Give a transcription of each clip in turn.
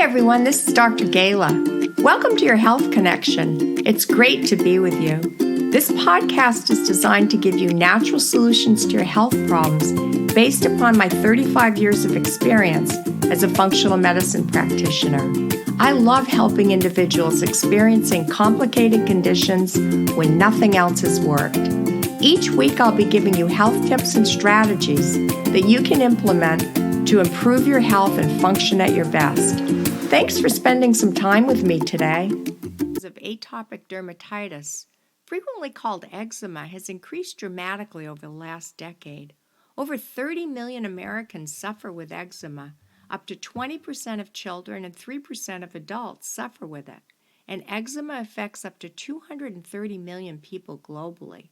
everyone, this is Dr. Gayla. Welcome to your Health Connection. It's great to be with you. This podcast is designed to give you natural solutions to your health problems based upon my 35 years of experience as a functional medicine practitioner. I love helping individuals experiencing complicated conditions when nothing else has worked. Each week I'll be giving you health tips and strategies that you can implement to improve your health and function at your best. Thanks for spending some time with me today. Of atopic dermatitis, frequently called eczema, has increased dramatically over the last decade. Over 30 million Americans suffer with eczema. Up to 20% of children and 3% of adults suffer with it. And eczema affects up to 230 million people globally.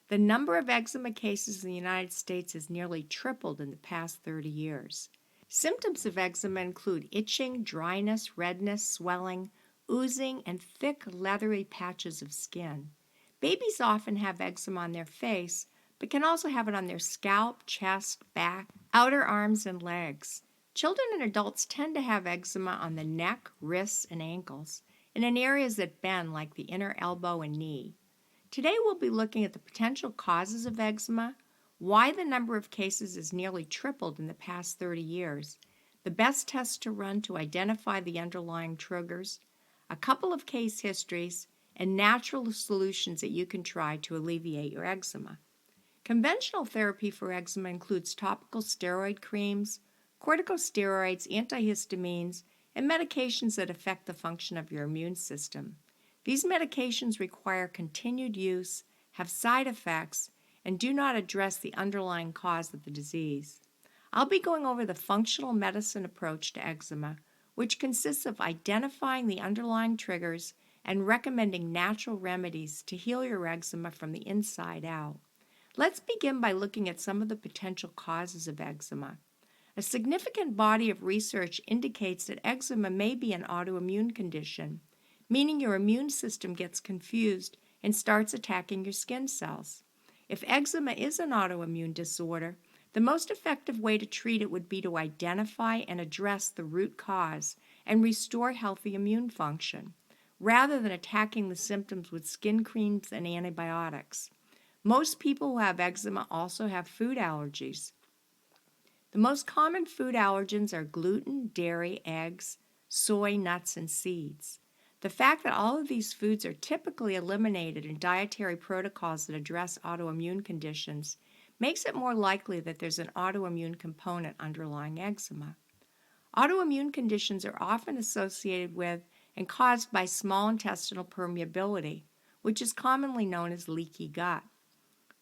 The number of eczema cases in the United States has nearly tripled in the past 30 years. Symptoms of eczema include itching, dryness, redness, swelling, oozing, and thick, leathery patches of skin. Babies often have eczema on their face, but can also have it on their scalp, chest, back, outer arms, and legs. Children and adults tend to have eczema on the neck, wrists, and ankles, and in areas that bend like the inner elbow and knee. Today we'll be looking at the potential causes of eczema, why the number of cases has nearly tripled in the past 30 years, the best tests to run to identify the underlying triggers, a couple of case histories, and natural solutions that you can try to alleviate your eczema. Conventional therapy for eczema includes topical steroid creams, corticosteroids, antihistamines, and medications that affect the function of your immune system. These medications require continued use, have side effects, and do not address the underlying cause of the disease. I'll be going over the functional medicine approach to eczema, which consists of identifying the underlying triggers and recommending natural remedies to heal your eczema from the inside out. Let's begin by looking at some of the potential causes of eczema. A significant body of research indicates that eczema may be an autoimmune condition, meaning your immune system gets confused and starts attacking your skin cells. If eczema is an autoimmune disorder, the most effective way to treat it would be to identify and address the root cause and restore healthy immune function, rather than attacking the symptoms with skin creams and antibiotics. Most people who have eczema also have food allergies. The most common food allergens are gluten, dairy, eggs, soy, nuts, and seeds. The fact that all of these foods are typically eliminated in dietary protocols that address autoimmune conditions makes it more likely that there's an autoimmune component underlying eczema. Autoimmune conditions are often associated with and caused by small intestinal permeability, which is commonly known as leaky gut.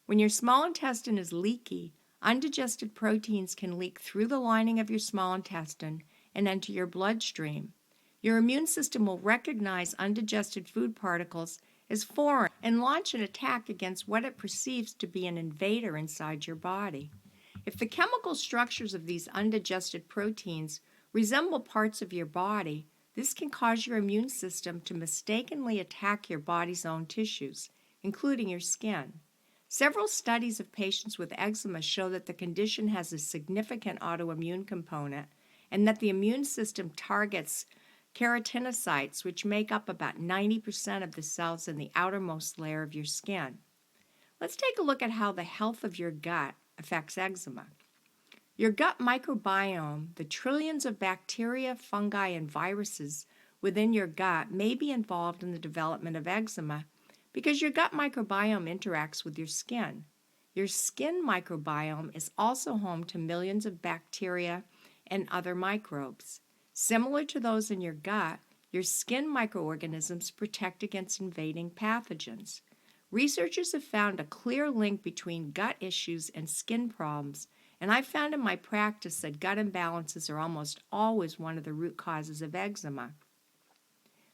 When your small intestine is leaky, undigested proteins can leak through the lining of your small intestine and enter your bloodstream. Your immune system will recognize undigested food particles as foreign and launch an attack against what it perceives to be an invader inside your body. If the chemical structures of these undigested proteins resemble parts of your body, this can cause your immune system to mistakenly attack your body's own tissues, including your skin. Several studies of patients with eczema show that the condition has a significant autoimmune component and that the immune system targets keratinocytes, which make up about 90% of the cells in the outermost layer of your skin. Let's take a look at how the health of your gut affects eczema. Your gut microbiome, the trillions of bacteria, fungi, and viruses within your gut, may be involved in the development of eczema because your gut microbiome interacts with your skin. Your skin microbiome is also home to millions of bacteria and other microbes. Similar to those in your gut, your skin microorganisms protect against invading pathogens. Researchers have found a clear link between gut issues and skin problems, and I've found in my practice that gut imbalances are almost always one of the root causes of eczema.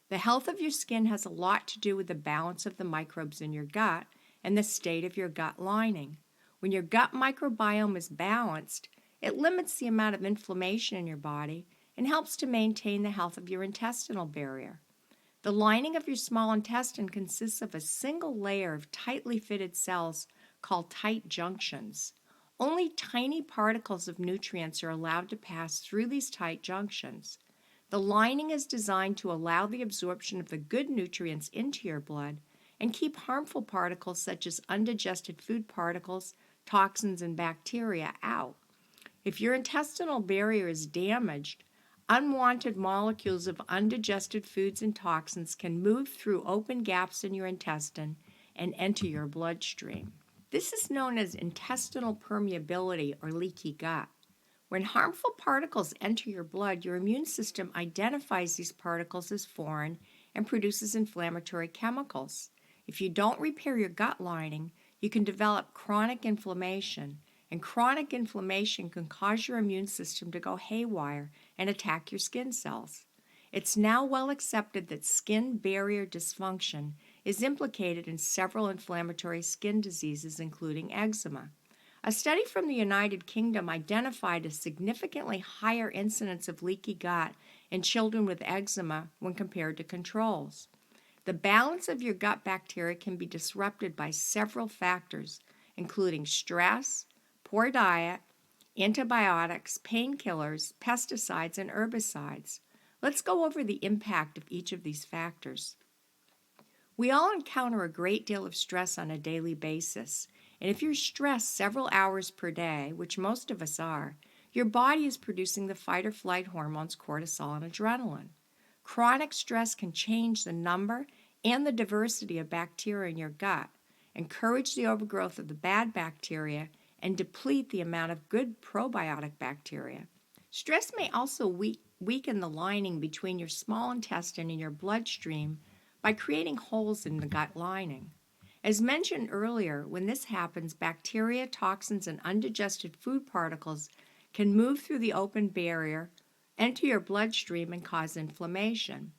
The health of your skin has a lot to do with the balance of the microbes in your gut and the state of your gut lining. When your gut microbiome is balanced, it limits the amount of inflammation in your body and helps to maintain the health of your intestinal barrier. The lining of your small intestine consists of a single layer of tightly fitted cells called tight junctions. Only tiny particles of nutrients are allowed to pass through these tight junctions. The lining is designed to allow the absorption of the good nutrients into your blood and keep harmful particles such as undigested food particles, toxins, and bacteria out. If your intestinal barrier is damaged, unwanted molecules of undigested foods and toxins can move through open gaps in your intestine and enter your bloodstream. This is known as intestinal permeability or leaky gut. When harmful particles enter your blood, your immune system identifies these particles as foreign and produces inflammatory chemicals. If you don't repair your gut lining, you can develop chronic inflammation, and chronic inflammation can cause your immune system to go haywire and attack your skin cells. It's now well accepted that skin barrier dysfunction is implicated in several inflammatory skin diseases, including eczema. A study from the United Kingdom identified a significantly higher incidence of leaky gut in children with eczema when compared to controls. The balance of your gut bacteria can be disrupted by several factors, including stress, poor diet, antibiotics, painkillers, pesticides, and herbicides. Let's go over the impact of each of these factors. We all encounter a great deal of stress on a daily basis. And if you're stressed several hours per day, which most of us are, your body is producing the fight or flight hormones cortisol and adrenaline. Chronic stress can change the number and the diversity of bacteria in your gut, encourage the overgrowth of the bad bacteria, and deplete the amount of good probiotic bacteria. Stress may also weaken the lining between your small intestine and your bloodstream by creating holes in the gut lining. As mentioned earlier, when this happens, bacteria, toxins, and undigested food particles can move through the open barrier, enter your bloodstream, and cause inflammation.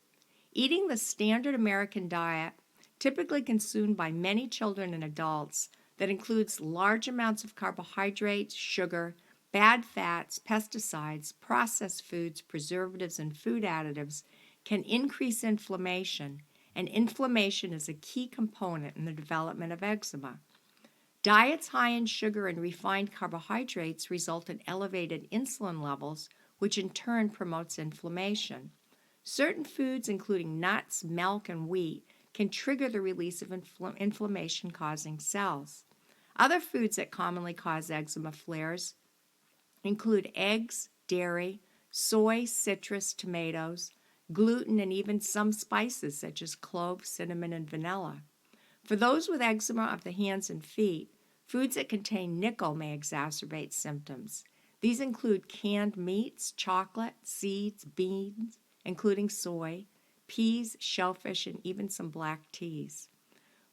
Eating the standard American diet, typically consumed by many children and adults, that includes large amounts of carbohydrates, sugar, bad fats, pesticides, processed foods, preservatives, and food additives, can increase inflammation, and inflammation is a key component in the development of eczema. Diets high in sugar and refined carbohydrates result in elevated insulin levels, which in turn promotes inflammation. Certain foods, including nuts, milk, and wheat, can trigger the release of inflammation-causing cells. Other foods that commonly cause eczema flares include eggs, dairy, soy, citrus, tomatoes, gluten, and even some spices such as cloves, cinnamon, and vanilla. For those with eczema of the hands and feet, foods that contain nickel may exacerbate symptoms. These include canned meats, chocolate, seeds, beans, including soy, peas, shellfish, and even some black teas.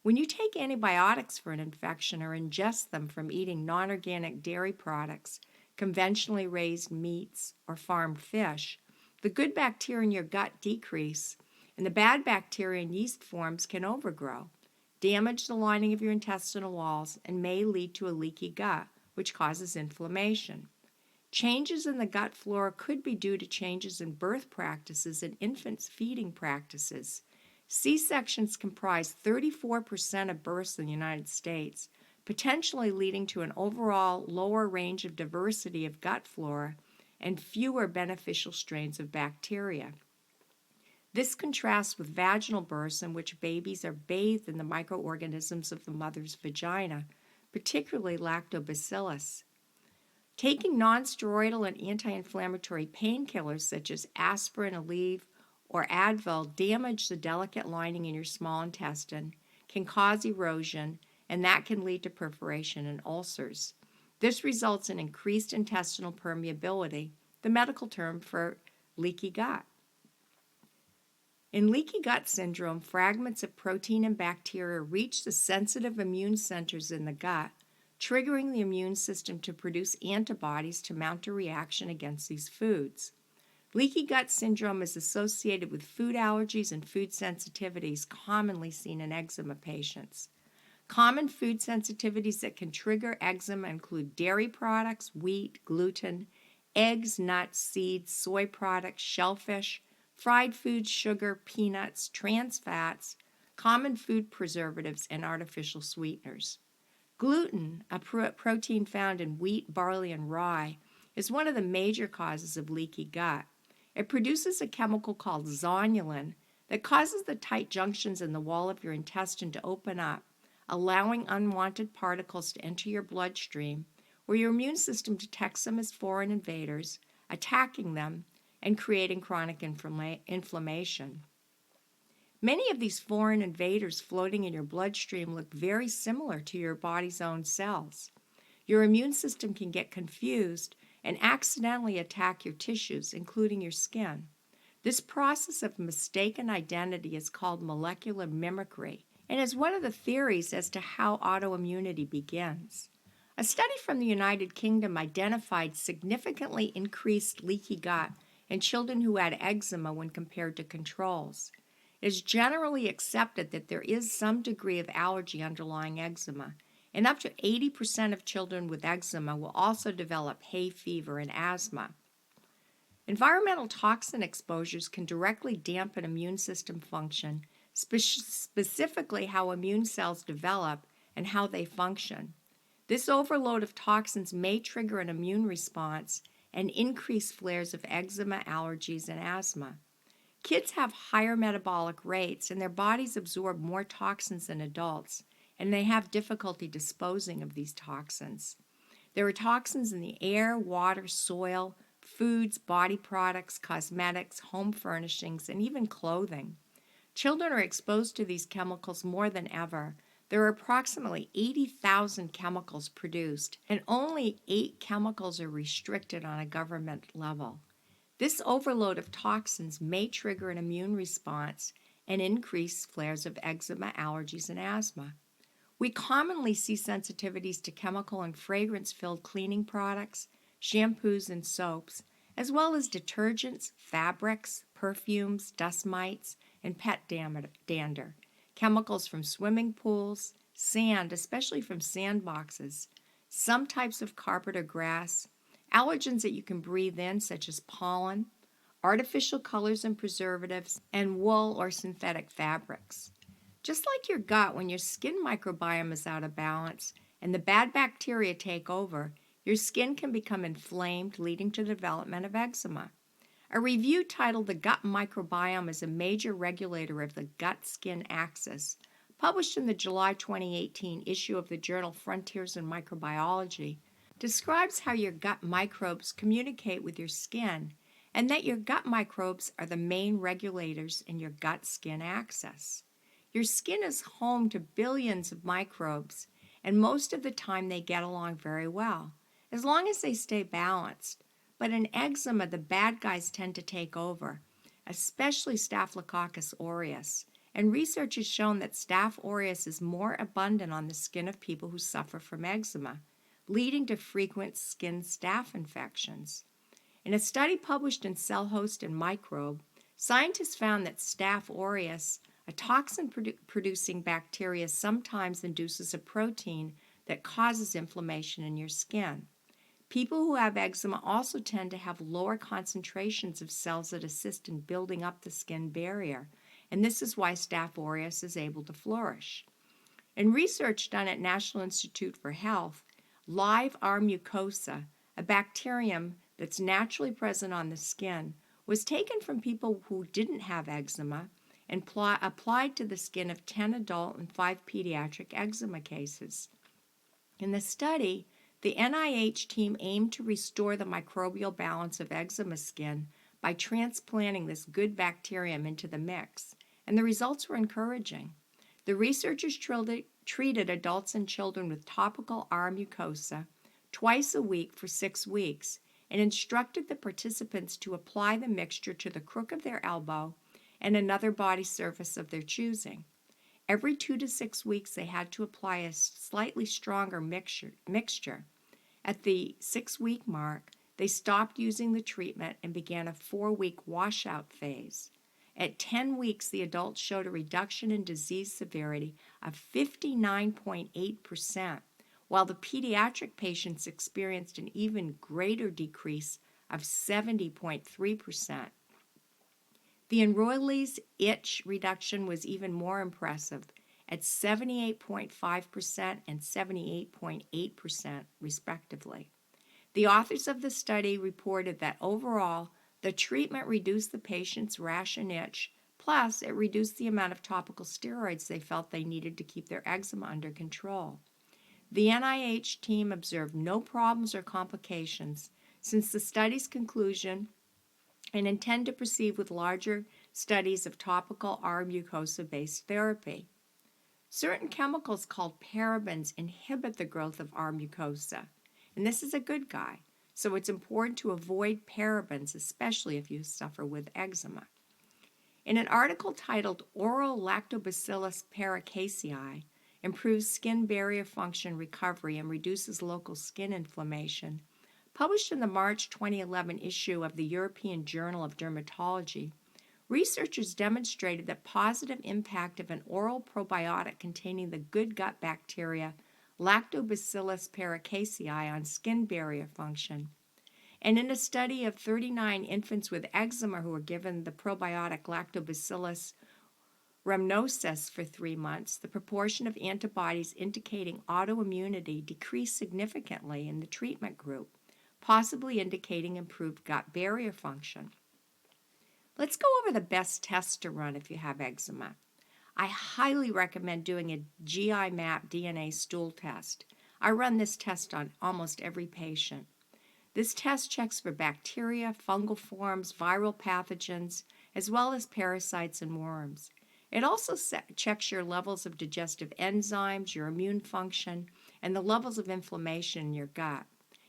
When you take antibiotics for an infection or ingest them from eating non-organic dairy products, conventionally raised meats, or farmed fish, the good bacteria in your gut decrease, and the bad bacteria and yeast forms can overgrow, damage the lining of your intestinal walls, and may lead to a leaky gut, which causes inflammation. Changes in the gut flora could be due to changes in birth practices and infants' feeding practices. C-sections comprise 34% of births in the United States, potentially leading to an overall lower range of diversity of gut flora and fewer beneficial strains of bacteria. This contrasts with vaginal births in which babies are bathed in the microorganisms of the mother's vagina, particularly lactobacillus. Taking nonsteroidal and anti-inflammatory painkillers such as aspirin, Aleve, or Advil damage the delicate lining in your small intestine, can cause erosion, and that can lead to perforation and ulcers. This results in increased intestinal permeability, the medical term for leaky gut. In leaky gut syndrome, fragments of protein and bacteria reach the sensitive immune centers in the gut, triggering the immune system to produce antibodies to mount a reaction against these foods. Leaky gut syndrome is associated with food allergies and food sensitivities commonly seen in eczema patients. Common food sensitivities that can trigger eczema include dairy products, wheat, gluten, eggs, nuts, seeds, soy products, shellfish, fried foods, sugar, peanuts, trans fats, common food preservatives, and artificial sweeteners. Gluten, a protein found in wheat, barley, and rye, is one of the major causes of leaky gut. It produces a chemical called zonulin that causes the tight junctions in the wall of your intestine to open up, allowing unwanted particles to enter your bloodstream, where your immune system detects them as foreign invaders, attacking them, and creating chronic inflammation. Many of these foreign invaders floating in your bloodstream look very similar to your body's own cells. Your immune system can get confused and accidentally attack your tissues, including your skin. This process of mistaken identity is called molecular mimicry and is one of the theories as to how autoimmunity begins. A study from the United Kingdom identified significantly increased leaky gut in children who had eczema when compared to controls. It is generally accepted that there is some degree of allergy underlying eczema, and up to 80% of children with eczema will also develop hay fever and asthma. Environmental toxin exposures can directly dampen immune system function, specifically how immune cells develop and how they function. This overload of toxins may trigger an immune response and increase flares of eczema, allergies, and asthma. Kids have higher metabolic rates and their bodies absorb more toxins than adults, and they have difficulty disposing of these toxins. There are toxins in the air, water, soil, foods, body products, cosmetics, home furnishings, and even clothing. Children are exposed to these chemicals more than ever. There are approximately 80,000 chemicals produced, and only 8 chemicals are restricted on a government level. This overload of toxins may trigger an immune response and increase flares of eczema, allergies, and asthma. We commonly see sensitivities to chemical and fragrance-filled cleaning products, shampoos, and soaps, as well as detergents, fabrics, perfumes, dust mites, and pet dander, chemicals from swimming pools, sand, especially from sandboxes, some types of carpet or grass, allergens that you can breathe in, such as pollen, artificial colors and preservatives, and wool or synthetic fabrics. Just like your gut, when your skin microbiome is out of balance and the bad bacteria take over, your skin can become inflamed, leading to the development of eczema. A review titled "The Gut Microbiome is a Major Regulator of the Gut-Skin Axis," published in the July 2018 issue of the journal Frontiers in Microbiology, describes how your gut microbes communicate with your skin and that your gut microbes are the main regulators in your gut-skin axis. Your skin is home to billions of microbes, and most of the time they get along very well, as long as they stay balanced. But in eczema, the bad guys tend to take over, especially Staphylococcus aureus, and research has shown that Staph aureus is more abundant on the skin of people who suffer from eczema, leading to frequent skin staph infections. In a study published in Cell Host and Microbe, scientists found that Staph aureus, a toxin-producing bacteria, sometimes induces a protein that causes inflammation in your skin. People who have eczema also tend to have lower concentrations of cells that assist in building up the skin barrier, and this is why Staph aureus is able to flourish. In research done at National Institute for Health, live R. mucosa, a bacterium that's naturally present on the skin, was taken from people who didn't have eczema and applied to the skin of 10 adult and 5 pediatric eczema cases. In the study, the NIH team aimed to restore the microbial balance of eczema skin by transplanting this good bacterium into the mix, and the results were encouraging. The researchers treated adults and children with topical R. mucosa twice a week for 6 weeks and instructed the participants to apply the mixture to the crook of their elbow and another body surface of their choosing. Every 2 to 6 weeks, they had to apply a slightly stronger mixture. At the 6-week mark, they stopped using the treatment and began a 4-week washout phase. At 10 weeks, the adults showed a reduction in disease severity of 59.8%, while the pediatric patients experienced an even greater decrease of 70.3%. The enrollees' itch reduction was even more impressive at 78.5% and 78.8%, respectively. The authors of the study reported that overall, The treatment reduced the patient's rash and itch, plus it reduced the amount of topical steroids they felt they needed to keep their eczema under control. The NIH team observed no problems or complications since the study's conclusion and intend to proceed with larger studies of topical R mucosa-based therapy. Certain chemicals called parabens inhibit the growth of R mucosa, and this is a good guy, so it's important to avoid parabens, especially if you suffer with eczema. In an article titled Oral Lactobacillus paracasei Improves Skin Barrier Function Recovery and Reduces Local Skin Inflammation, published in the March 2011 issue of the European Journal of Dermatology, researchers demonstrated the positive impact of an oral probiotic containing the good gut bacteria Lactobacillus paracasei on skin barrier function. And in a study of 39 infants with eczema who were given the probiotic Lactobacillus rhamnosus for 3 months, the proportion of antibodies indicating autoimmunity decreased significantly in the treatment group, possibly indicating improved gut barrier function. Let's go over the best tests to run if you have eczema. I highly recommend doing a GI map DNA stool test. I run this test on almost every patient. This test checks for bacteria, fungal forms, viral pathogens, as well as parasites and worms. It also checks your levels of digestive enzymes, your immune function, and the levels of inflammation in your gut.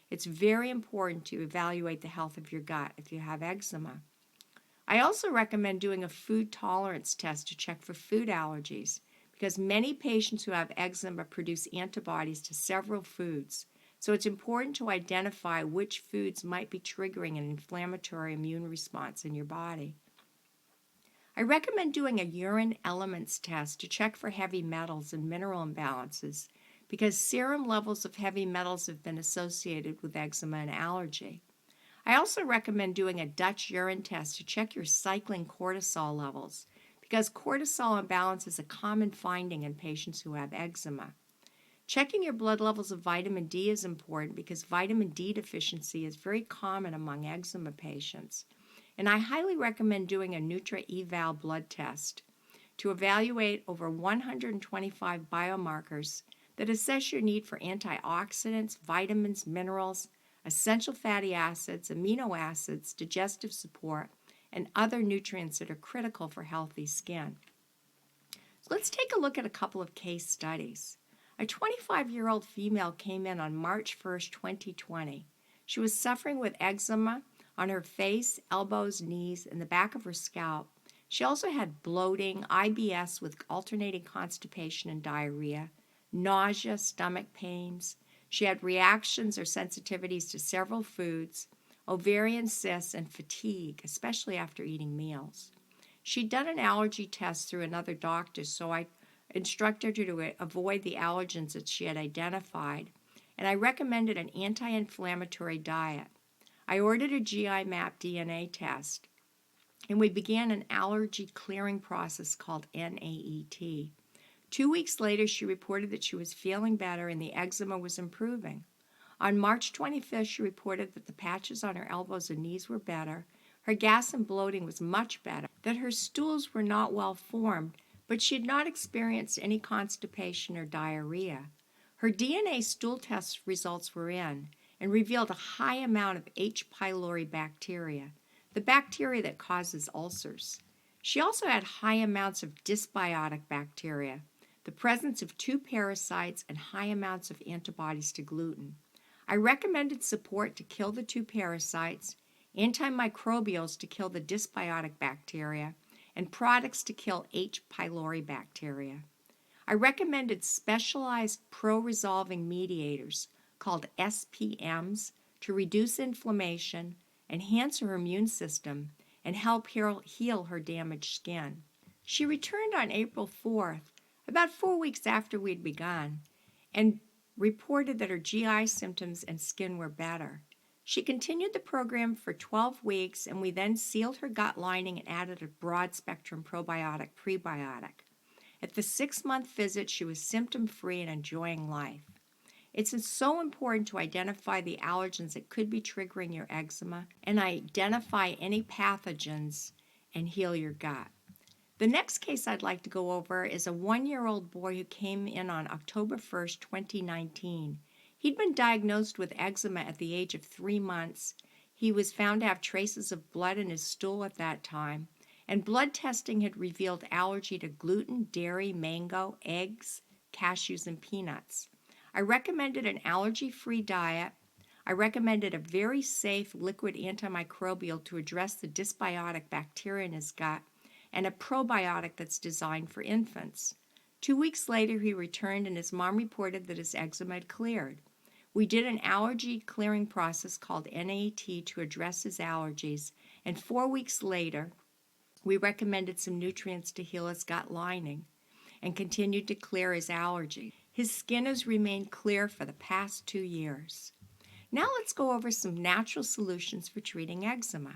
It's very important to evaluate the health of your gut if you have eczema. I also recommend doing a food tolerance test to check for food allergies because many patients who have eczema produce antibodies to several foods, so it's important to identify which foods might be triggering an inflammatory immune response in your body. I recommend doing a urine elements test to check for heavy metals and mineral imbalances because serum levels of heavy metals have been associated with eczema and allergy. I also recommend doing a Dutch urine test to check your cycling cortisol levels because cortisol imbalance is a common finding in patients who have eczema. Checking your blood levels of vitamin D is important because vitamin D deficiency is very common among eczema patients. And I highly recommend doing a Nutra-Eval blood test to evaluate over 125 biomarkers that assess your need for antioxidants, vitamins, minerals, essential fatty acids, amino acids, digestive support, and other nutrients that are critical for healthy skin. So let's take a look at a couple of case studies. A 25-year-old female came in on March 1st, 2020. She was suffering with eczema on her face, elbows, knees, and the back of her scalp. She also had bloating, IBS with alternating constipation and diarrhea, nausea, stomach pains. She had reactions or sensitivities to several foods, ovarian cysts, and fatigue, especially after eating meals. She'd done an allergy test through another doctor, so I instructed her to avoid the allergens that she had identified, and I recommended an anti-inflammatory diet. I ordered a GI map DNA test, and we began an allergy clearing process called NAET. 2 weeks later, she reported that she was feeling better and the eczema was improving. On March 25th, she reported that the patches on her elbows and knees were better, her gas and bloating was much better, that her stools were not well formed, but she had not experienced any constipation or diarrhea. Her DNA stool test results were in and revealed a high amount of H. pylori bacteria, the bacteria that causes ulcers. She also had high amounts of dysbiotic bacteria, the presence of 2 parasites, and high amounts of antibodies to gluten. I recommended support to kill the 2 parasites, antimicrobials to kill the dysbiotic bacteria, and products to kill H. pylori bacteria. I recommended specialized pro-resolving mediators called SPMs to reduce inflammation, enhance her immune system, and help heal her damaged skin. She returned on April 4th, about 4 weeks after we'd begun, and reported that her GI symptoms and skin were better. She continued the program for 12 weeks, and we then sealed her gut lining and added a broad-spectrum probiotic prebiotic. At the 6-month visit, she was symptom-free and enjoying life. It's so important to identify the allergens that could be triggering your eczema and identify any pathogens and heal your gut. The next case I'd like to go over is a 1-year-old boy who came in on October 1st, 2019. He'd been diagnosed with eczema at the age of 3 months. He was found to have traces of blood in his stool at that time, and blood testing had revealed allergy to gluten, dairy, mango, eggs, cashews, and peanuts. I recommended an allergy-free diet. I recommended a very safe liquid antimicrobial to address the dysbiotic bacteria in his gut, and a probiotic that's designed for infants. 2 weeks later, he returned and his mom reported that his eczema had cleared. We did an allergy clearing process called NAT to address his allergies, and 4 weeks later, we recommended some nutrients to heal his gut lining and continued to clear his allergy. His skin has remained clear for the past 2 years. Now let's go over some natural solutions for treating eczema.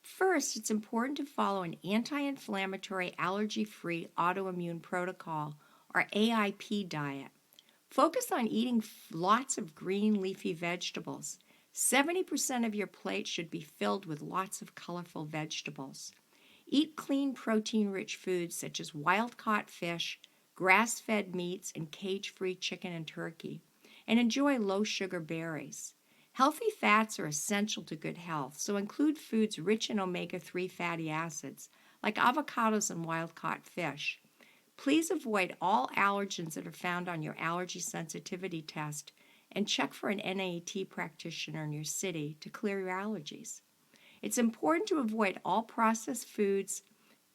First, it's important to follow an anti-inflammatory, allergy-free autoimmune protocol, or AIP diet. Focus on eating lots of green leafy vegetables. 70% of your plate should be filled with lots of colorful vegetables. Eat clean, protein-rich foods such as wild-caught fish, grass-fed meats, and cage-free chicken and turkey, and enjoy low-sugar berries. Healthy fats are essential to good health, so include foods rich in omega-3 fatty acids, like avocados and wild-caught fish. Please avoid all allergens that are found on your allergy sensitivity test, and check for an NAT practitioner in your city to clear your allergies. It's important to avoid all processed foods,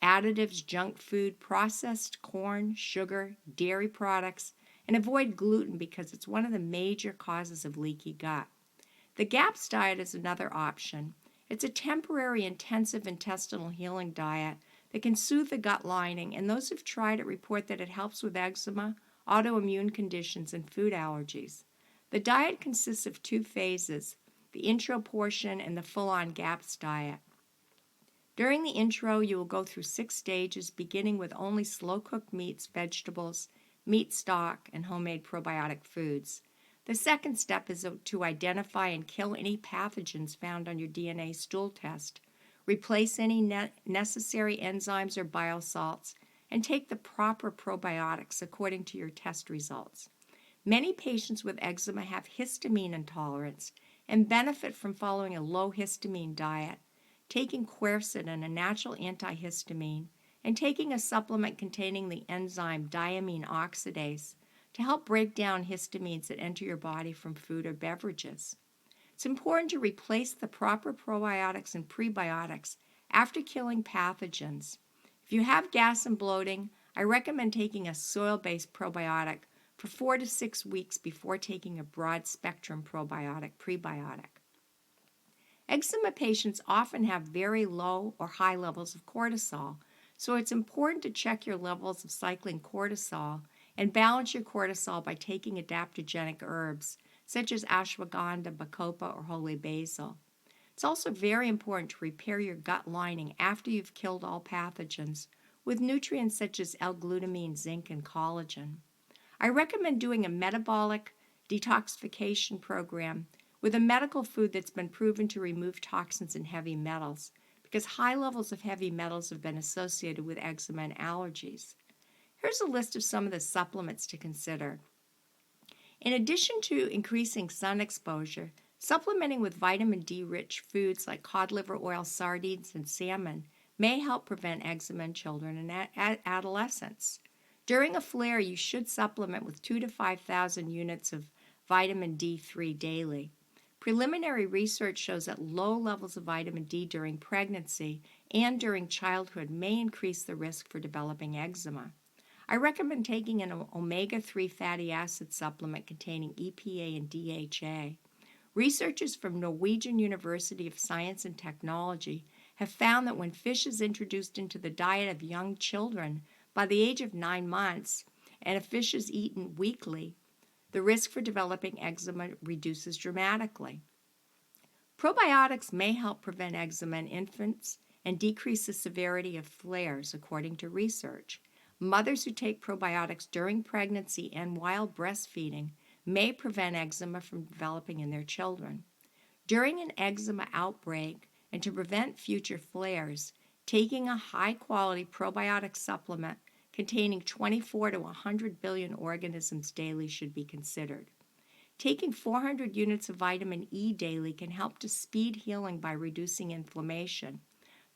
additives, junk food, processed corn, sugar, dairy products, and avoid gluten because it's one of the major causes of leaky gut. The GAPS diet is another option. It's a temporary intensive intestinal healing diet that can soothe the gut lining, and those who've tried it report that it helps with eczema, autoimmune conditions, and food allergies. The diet consists of 2 phases, the intro portion and the full-on GAPS diet. During the intro, you will go through 6 stages, beginning with only slow-cooked meats, vegetables, meat stock, and homemade probiotic foods. The second step is to identify and kill any pathogens found on your DNA stool test, replace any necessary enzymes or biosalts, and take the proper probiotics according to your test results. Many patients with eczema have histamine intolerance and benefit from following a low histamine diet, taking quercetin, a natural antihistamine, and taking a supplement containing the enzyme diamine oxidase to help break down histamines that enter your body from food or beverages. It's important to replace the proper probiotics and prebiotics after killing pathogens. If you have gas and bloating, I recommend taking a soil-based probiotic for 4 to 6 weeks before taking a broad-spectrum prebiotic. Eczema patients often have very low or high levels of cortisol, so it's important to check your levels of cycling cortisol and balance your cortisol by taking adaptogenic herbs such as ashwagandha, bacopa, or holy basil. It's also very important to repair your gut lining after you've killed all pathogens with nutrients such as L-glutamine, zinc, and collagen. I recommend doing a metabolic detoxification program with a medical food that's been proven to remove toxins and heavy metals, because high levels of heavy metals have been associated with eczema and allergies. Here's a list of some of the supplements to consider. In addition to increasing sun exposure, supplementing with vitamin D-rich foods like cod liver oil, sardines, and salmon may help prevent eczema in children and adolescents. During a flare, you should supplement with 2,000 to 5,000 units of vitamin D3 daily. Preliminary research shows that low levels of vitamin D during pregnancy and during childhood may increase the risk for developing eczema. I recommend taking an omega-3 fatty acid supplement containing EPA and DHA. Researchers from Norwegian University of Science and Technology have found that when fish is introduced into the diet of young children by the age of 9 months, and if fish is eaten weekly, the risk for developing eczema reduces dramatically. Probiotics may help prevent eczema in infants and decrease the severity of flares, according to research. Mothers who take probiotics during pregnancy and while breastfeeding may prevent eczema from developing in their children. During an eczema outbreak, and to prevent future flares, taking a high-quality probiotic supplement containing 24 to 100 billion organisms daily should be considered. Taking 400 units of vitamin E daily can help to speed healing by reducing inflammation.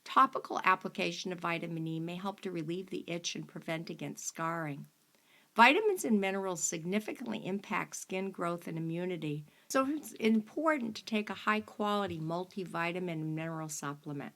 Topical application of vitamin E may help to relieve the itch and prevent against scarring. Vitamins and minerals significantly impact skin growth and immunity, so it's important to take a high-quality multivitamin and mineral supplement.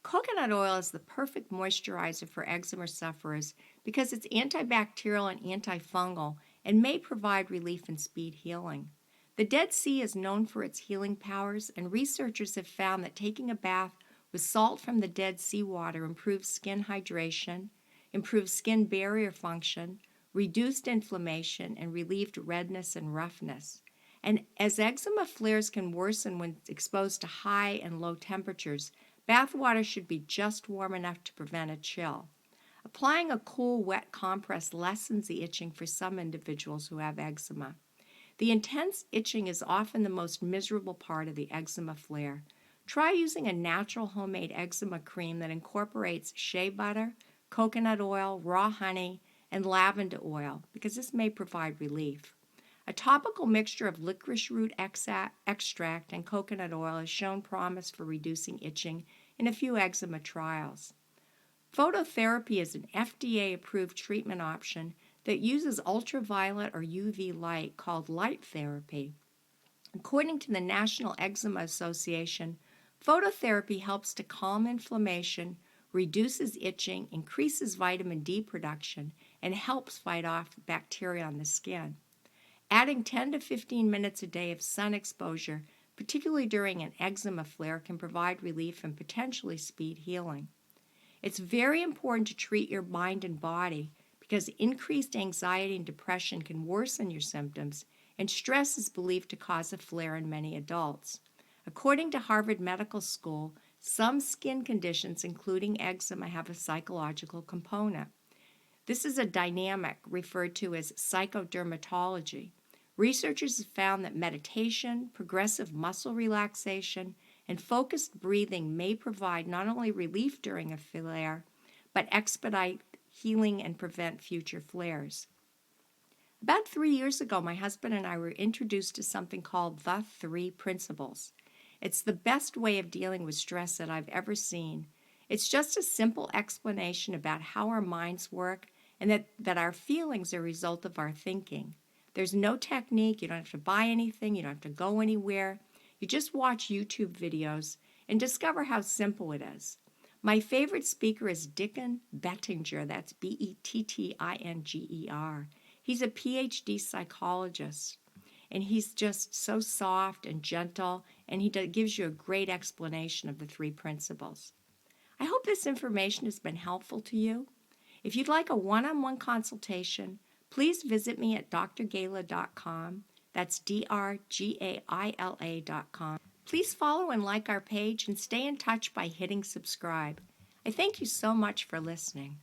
Coconut oil is the perfect moisturizer for eczema sufferers because it's antibacterial and antifungal and may provide relief and speed healing. The Dead Sea is known for its healing powers, and researchers have found that taking a bath with salt from the Dead Sea water improves skin hydration, improves skin barrier function, reduced inflammation, and relieved redness and roughness. And as eczema flares can worsen when exposed to high and low temperatures, bath water should be just warm enough to prevent a chill. Applying a cool, wet compress lessens the itching for some individuals who have eczema. The intense itching is often the most miserable part of the eczema flare. Try using a natural homemade eczema cream that incorporates shea butter, coconut oil, raw honey, and lavender oil, because this may provide relief. A topical mixture of licorice root extract and coconut oil has shown promise for reducing itching in a few eczema trials. Phototherapy is an FDA-approved treatment option that uses ultraviolet or UV light called light therapy. According to the National Eczema Association, phototherapy helps to calm inflammation, reduces itching, increases vitamin D production, and helps fight off bacteria on the skin. Adding 10 to 15 minutes a day of sun exposure, particularly during an eczema flare, can provide relief and potentially speed healing. It's very important to treat your mind and body because increased anxiety and depression can worsen your symptoms, and stress is believed to cause a flare in many adults. According to Harvard Medical School, some skin conditions, including eczema, have a psychological component. This is a dynamic referred to as psychodermatology. Researchers have found that meditation, progressive muscle relaxation, and focused breathing may provide not only relief during a flare, but expedite healing and prevent future flares. About 3 years ago, my husband and I were introduced to something called the 3 principles. It's the best way of dealing with stress that I've ever seen. It's just a simple explanation about how our minds work and that our feelings are a result of our thinking. There's no technique. You don't have to buy anything. You don't have to go anywhere. You just watch YouTube videos and discover how simple it is. My favorite speaker is Dicken Bettinger. That's Bettinger. He's a PhD psychologist, and he's just so soft and gentle, and he gives you a great explanation of the 3 principles. I hope this information has been helpful to you. If you'd like a one-on-one consultation, please visit me at drgaila.com. That's drgaila.com. Please follow and like our page and stay in touch by hitting subscribe. I thank you so much for listening.